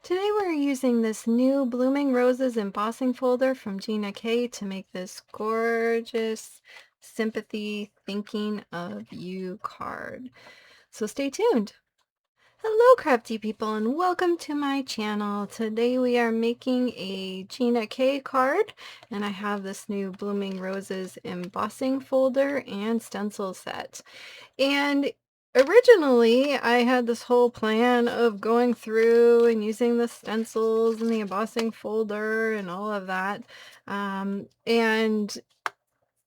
Today we're using this new Blooming Roses embossing folder from Gina to make this gorgeous Sympathy Thinking of You card. So stay tuned. Hello crafty people and welcome to my channel. Today we are making a Gina card and I have this new Blooming Roses embossing folder and stencil set. And originally, I had this whole plan of going through and using the stencils and the embossing folder and all of that. And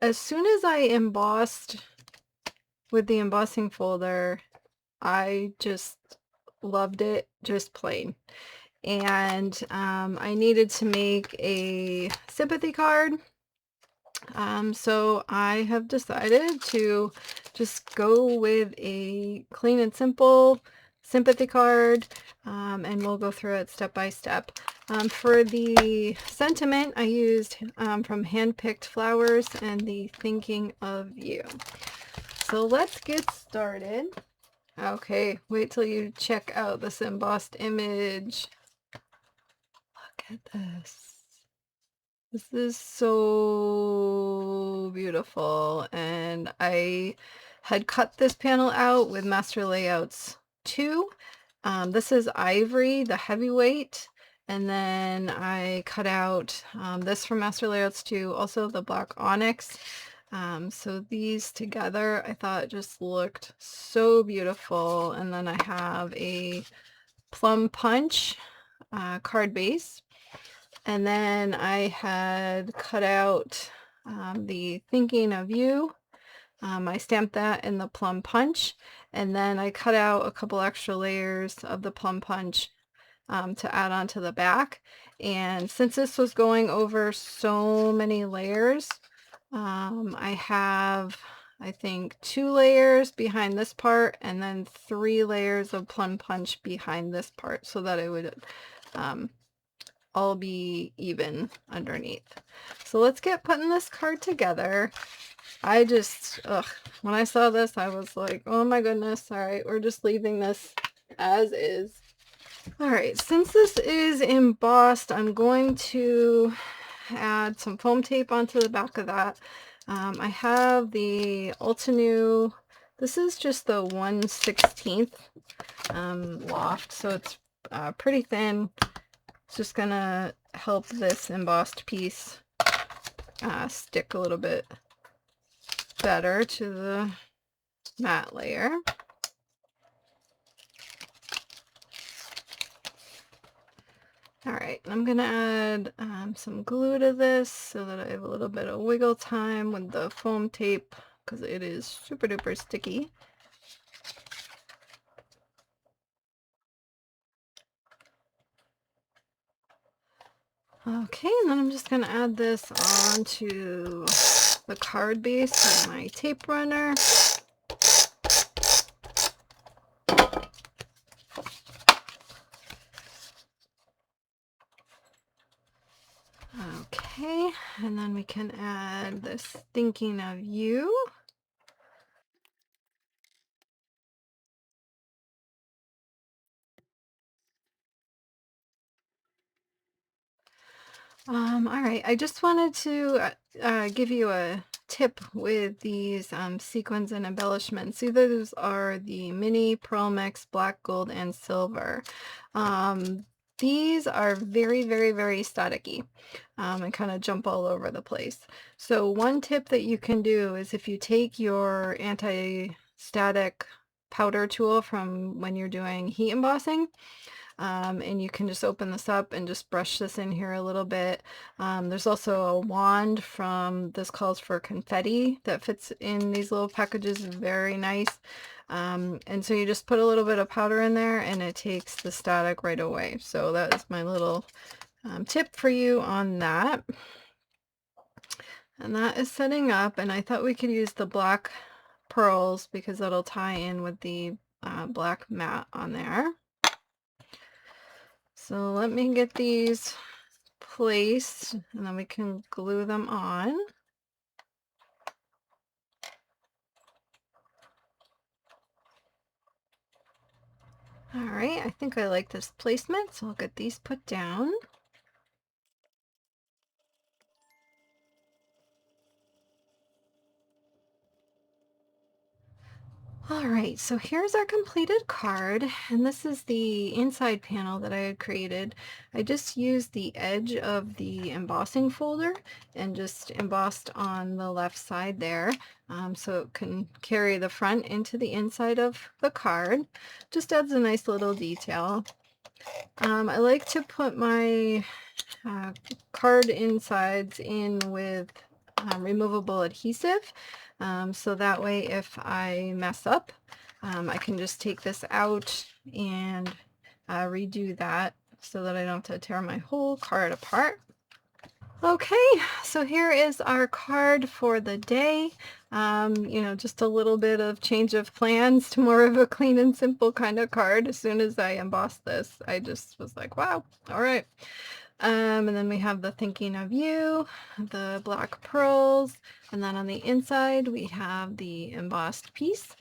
as soon as I embossed with the embossing folder, I just loved it, just plain. And I needed to make a sympathy card. So I have decided to just go with a clean and simple sympathy card, and we'll go through it step by step. For the sentiment, I used from Handpicked Flowers and the Thinking of You. So let's get started. Okay, wait till you check out this embossed image. Look at this. This is so beautiful, and I had cut this panel out with Master Layouts 2. This is Ivory, the heavyweight, and then I cut out this from Master Layouts 2, also the Black Onyx. So these together I thought just looked so beautiful. And then I have a Plum Punch card base. And then I had cut out the Thinking of You. I stamped that in the Plum Punch, and then I cut out a couple extra layers of the Plum Punch to add on to the back. And since this was going over so many layers, I have, I think, 2 layers behind this part and then 3 layers of Plum Punch behind this part so that it would all be even underneath. So let's get putting this card together. I just, when I saw this, I was like, oh my goodness, all right, we're just leaving this as is. All right, since this is embossed, I'm going to add some foam tape onto the back of that. I have the Ultinew, this is just the 1/16 loft, so it's pretty thin. It's just gonna help this embossed piece stick a little bit better to the matte layer. Alright, I'm gonna add some glue to this so that I have a little bit of wiggle time with the foam tape because it is super duper sticky. Okay, and then I'm just going to add this onto the card base with my tape runner. Okay, and then we can add this Thinking of You. All right, I just wanted to give you a tip with these sequins and embellishments. See, those are the mini pearl mix, black, gold, and silver. These are very, very, very staticky and kind of jump all over the place. So one tip that you can do is if you take your anti-static powder tool from when you're doing heat embossing, and you can just open this up and just brush this in here a little bit. There's also a wand from, this calls for confetti, that fits in these little packages, very nice. And so you just put a little bit of powder in there and it takes the static right away. So that is my little tip for you on that. And that is setting up, and I thought we could use the black pearls because that'll tie in with the black matte on there. So let me get these placed and then we can glue them on. All right, I think I like this placement, so I'll get these put down. All right, so here's our completed card, and this is the inside panel that I had created. I just used the edge of the embossing folder and just embossed on the left side there, so it can carry the front into the inside of the card. Just adds a nice little detail. I like to put my card insides in with removable adhesive, so that way if I mess up, I can just take this out and redo that so that I don't have to tear my whole card apart. Okay, so here is our card for the day. You know, just a little bit of change of plans to more of a clean and simple kind of card. As soon as I embossed this, I just was like, wow, all right. And then we have the thinking of you, the black pearls, and then on the inside we have the embossed piece.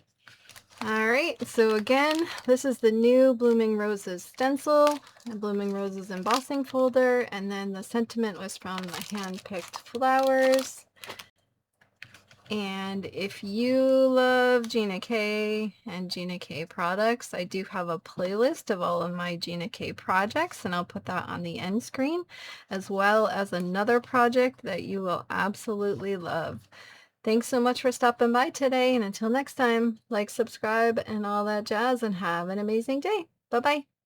All right, so again, this is the new Blooming Roses stencil, and Blooming Roses embossing folder, and then the sentiment was from the hand-picked flowers. And if you love Gina K and Gina K products, I do have a playlist of all of my Gina K projects, and I'll put that on the end screen, as well as another project that you will absolutely love. Thanks so much for stopping by today, and until next time, like, subscribe, and all that jazz, and have an amazing day. Bye-bye.